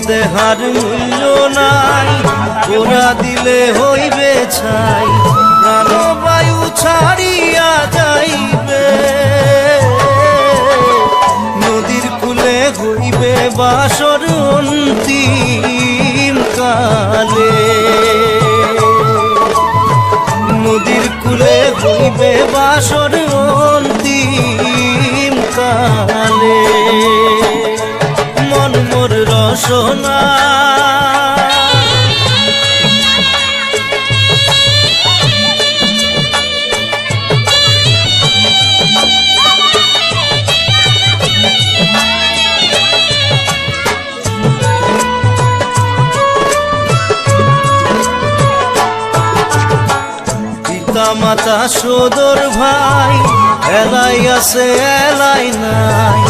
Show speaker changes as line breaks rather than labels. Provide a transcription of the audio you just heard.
দেহার মূল্য নাই, ওরা দিলে হইবে ছাই, প্রাণবায়ু ছাড়িয়া যাইবে। নদীর কূলে হইবে বাসর অন্তিম কালে, নদীর কূলে হইবে বাসর অন্তিম কালে। মন মোর রসনা মাতা সদর ভাই, এলাই আছে এলাই নাই,